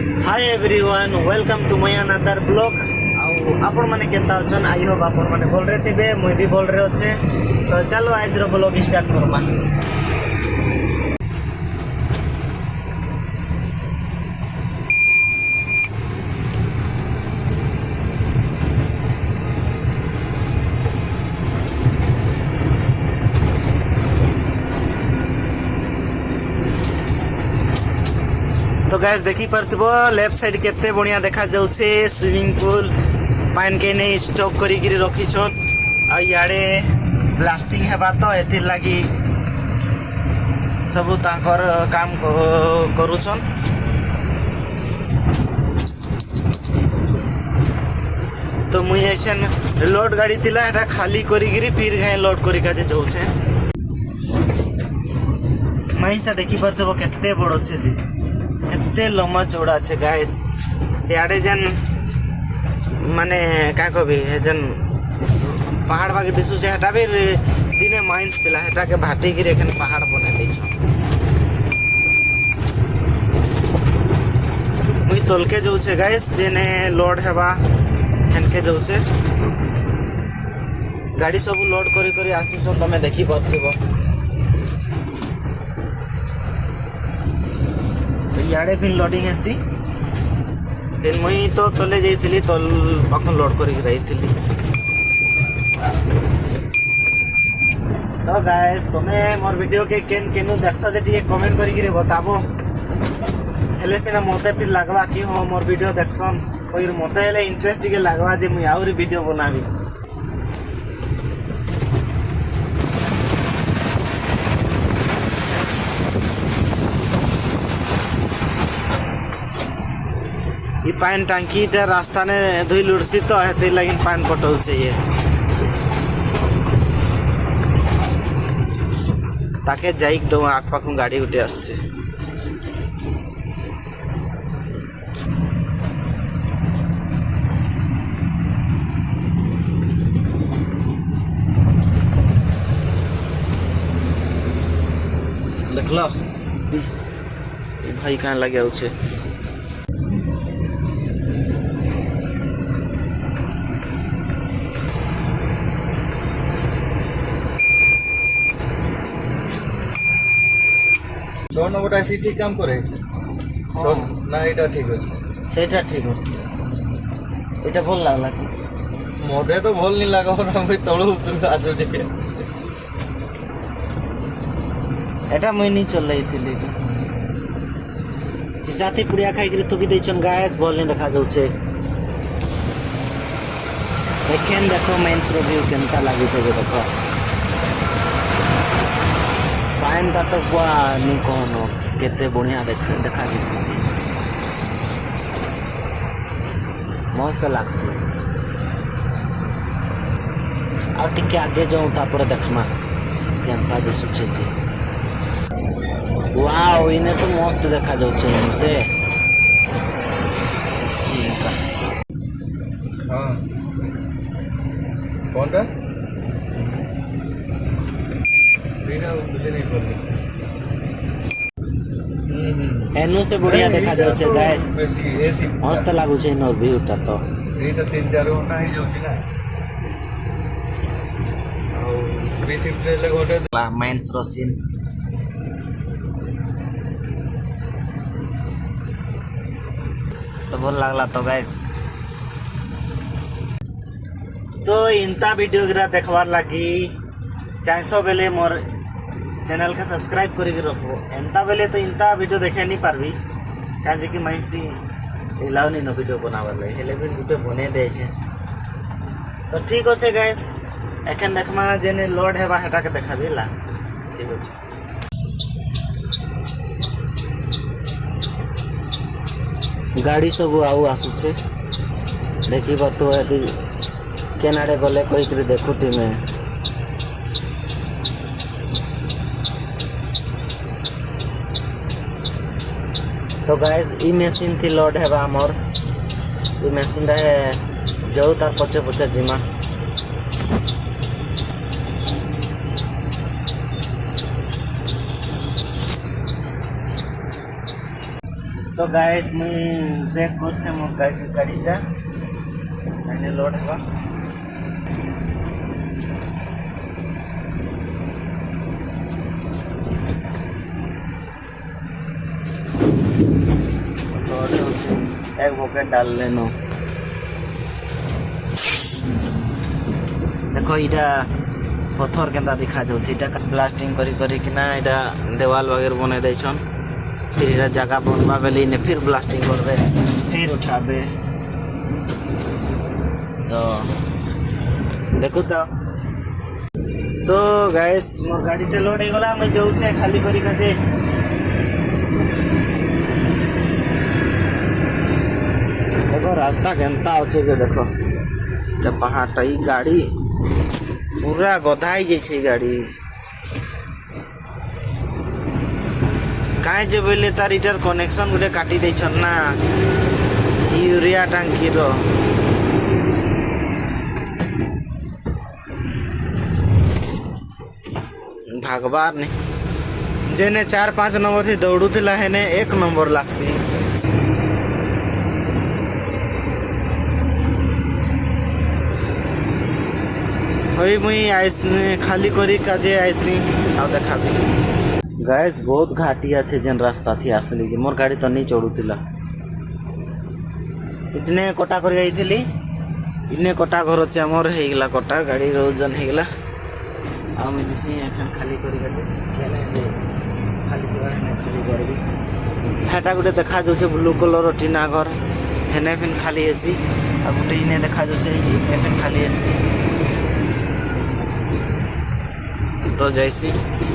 Hi everyone welcome to my another blog आपण माने केता अछन I hope आपण माने बोल रहे थिबे मुई भी बोल रहे होचे तो चलो आज रो ब्लॉग स्टार्ट करबा। तो गैस देखी पारथबो लेफ्ट साइड केते बढ़िया देखा जाउछे स्विमिंग पूल पाइन के नहीं स्टॉक करी गिरी रखी छन आ याडे ब्लास्टिंग हेबा तो एथि लागी सब तांकर काम करूछन। तो मुई ऐसन लोड गाड़ी थिला एटा खाली करी गिरी फिर गए लोड करी का जे जाउछे माइसा देखी पारथबो केते बड़ छे केते लम्बा चौड़ा छे गाइस सियाडे जन माने का कहबी जन पहाड़ बागे दिसु छे हटा भी दिने माइंस दिला हटा के भाटी गिरे एखन पहाड़ बना दै छ मुई तलके जाउ छे गाइस जेने लोड हेबा हेनके जाउ छे गाड़ी सब लोड करी करी आसु छ तमे देखि परथिबो। याडे फिर लोडिंग हेसी फिर मुई तो तले जाइथिली तल पाखन लोड करी रहीथिली। तो गाइस तुमे मोर वीडियो के केन केनु देखछ जे टिके कमेंट करी रे बताबो हेले सिना मते फिर लागबा कि हो मोर वीडियो देखछन कोई मते हेले इंटरेस्ट टिके लागबा जे मुई आउरी वीडियो बनाबी। ये पान टांकी रास्ता ने धुई लुड़सी तो है लगी पान पटल से ये ताके जाइक दो आख पाखु गाड़ी उठे आसছে देख लो भाई कहाँ लगे उसे ছয় নম্বরটা সিটি কাম করে না এটা ঠিক আছে সেটা ঠিক আছে এটা ভাল লাগলা কি মতে তো ভাল নি লাগাও না ভাই তଳ উতর আসো যে এটা মই নি চলাইতিলি সিসাথি পুড়িয়া খাই গরি তোকি দেইছন গাইস বল নি দেখা যাচ্ছে দেখেন দেখো মেন্স রিভিউ কেনতা লাগিছে যে দেখো पाइन का तो बुआ नी कहनो केते बढ़िया देखा दिसुची मस्त लागছে आ टिके आगे जाऊं तापर देखमा केनता दिसुची जी वाओ इने तो मस्त देखा जाउछे से हां कोनटा मुझे नहीं पता एनु से बढ़िया देखा जाउछे गाइस एसी मस्त लागु छे नो व्यूटा तो एटा 3-4 घंटा ही जाउछे ना और बेसी ट्रेल गोटे माइंस रसिन तो बोल लागला तो गाइस तो इंता वीडियो गिरा देखवार लागी चाहसो बेले मोर चैनल के सब्सक्राइब करी रखो एंता बेले तो इंता वीडियो देखे नहीं पारबी काजे कि माइसी लाउनी नो वीडियो बनावर ले हेले भी गुटे बने दे छे तो ठीक होचे गाइस एखन देखमा जेने लोड हेबा हेटा के देखा दिला ठीक होचे गाड़ी सब आउ आसु छे देखी बतो यदि केनाडे गले कोई करे देखुती मैं तो गाइस ई मशीन थी लोड है आमर ई मशीन रे जाऊ तार पचे पचे जिमा तो गाइस मुई ब्रेक करछे मो गाड़ीटा एने लोड हवा एक बकेट डाल लेनो देखो इटा पत्थर केंता दिखा जाउछ इटा ब्लास्टिंग करी कि ना इटा देवाल वगैरह बने दैछन फिर इटा जगह बनवा बेली ने फिर ब्लास्टिंग करबे फिर उठाबे तो देखो तो गाइस मोर गाड़ी टे लोड हे गला मैं जाउ छे खाली करी कते देखो रास्ता केंता अच्छे के देखो पहाड़ ई गाड़ी पूरा गधाई जैसे गाड़ी काहे जे बोले तार इटार कनेक्शन गुटे काटी दे ना यूरिया टांकी रो भागवार नहीं जेने 4-5 नंबर थी दौड़ू थिला हेने 1 नंबर लागसी वही मुई आइसी खाली करी काजे आइसी आ देखा गैस बहुत घाटी अच्छे जेन रास्ता थी आसली जे मोर गाड़ी तो नहीं चढ़ुला इतने कटा कर जाइली इतने कटा घर अच्छे मोर हो गला कटा गाड़ी ओजन हो गला आ मुझे एखन खाली करी खाली करबी हेटा गोटे देखा जाऊे ब्लू कलर टीना घर हेने फिर खाली हेसी आ गोटे इने देखा जाऊे फिर खाली हेसी तो जैसी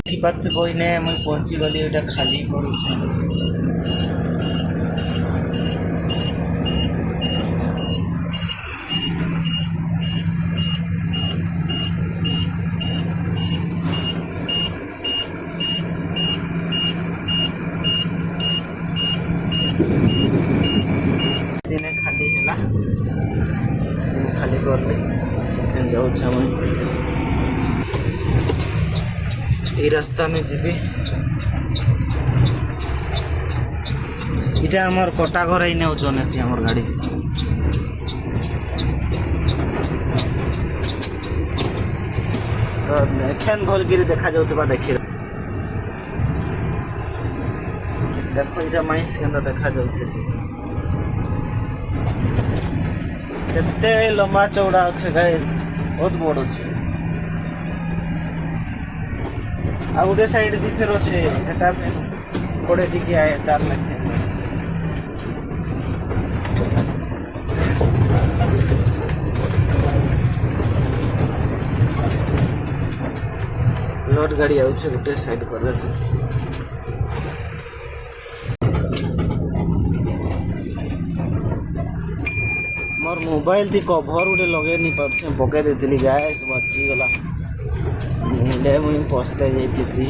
की बात कोई ने मैं पहुंची गली एटा खाली करू छे सीने खाली हैला खाली करले केन जाउ छ मैं এই রাস্তা আমি যাবি এটা আমার কটা ঘর আইনে ওজন আছে আমার গাড়ি তো এখান ভলগিরি দেখা যাউতবা দেখি দেখো এটা মাইন্স কেন্দা দেখা যাচ্ছে কেতে লম্বা চৌড়া আছে গাইস বহুত বড় আছে आ उडे साइड दी फेर छे एटा कोड़े टिकी आए तार लखे लोड गाड़ी आउ छे उडे साइड पर से मोर मोबाइल थी कवर उडे लगे नहीं परछे पके देतिली गैस बची गला ले मुझे पहुँचते जाती थी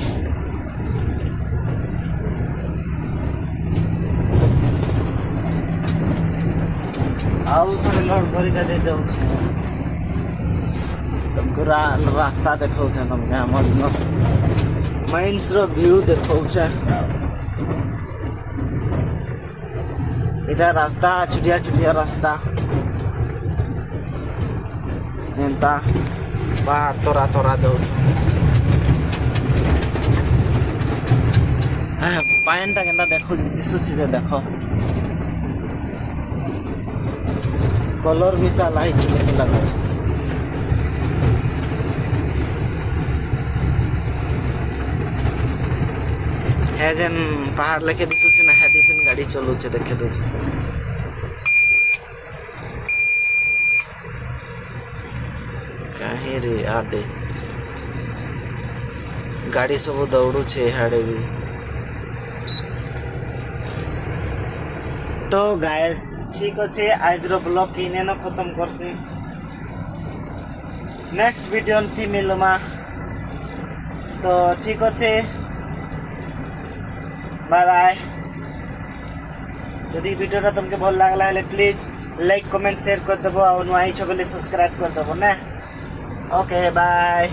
आउ थोड़े लोड कर दे जाऊँ तुमको रास्ता देखा तुमके हमार माइंस रो व्यू देखा इटा रास्ता छुटिया छुटिया रास्ता एंता बाहर तोरा तोरा जाऊँ पायनटा केनता देखो दिशुची देख कलर मिसा लाई लगे है जेन पहाड़ लेके दिशुची ना हेदी फिन गाड़ी चलू छे देखे तो काहे रे आदे गाड़ी सब दौड़ू छे हाड़े भी तो गाइस ठीक अच्छे आज ब्लॉग की इने खत्म करसी नेक्स्ट वीडियो थी मिलमा तो ठीक अच्छे बाय बाय यदि वीडियो तुमके भल लगला है प्लीज लाइक कमेंट शेयर कर देव और नुआई छो सब्सक्राइब कर देव ना ओके बाय।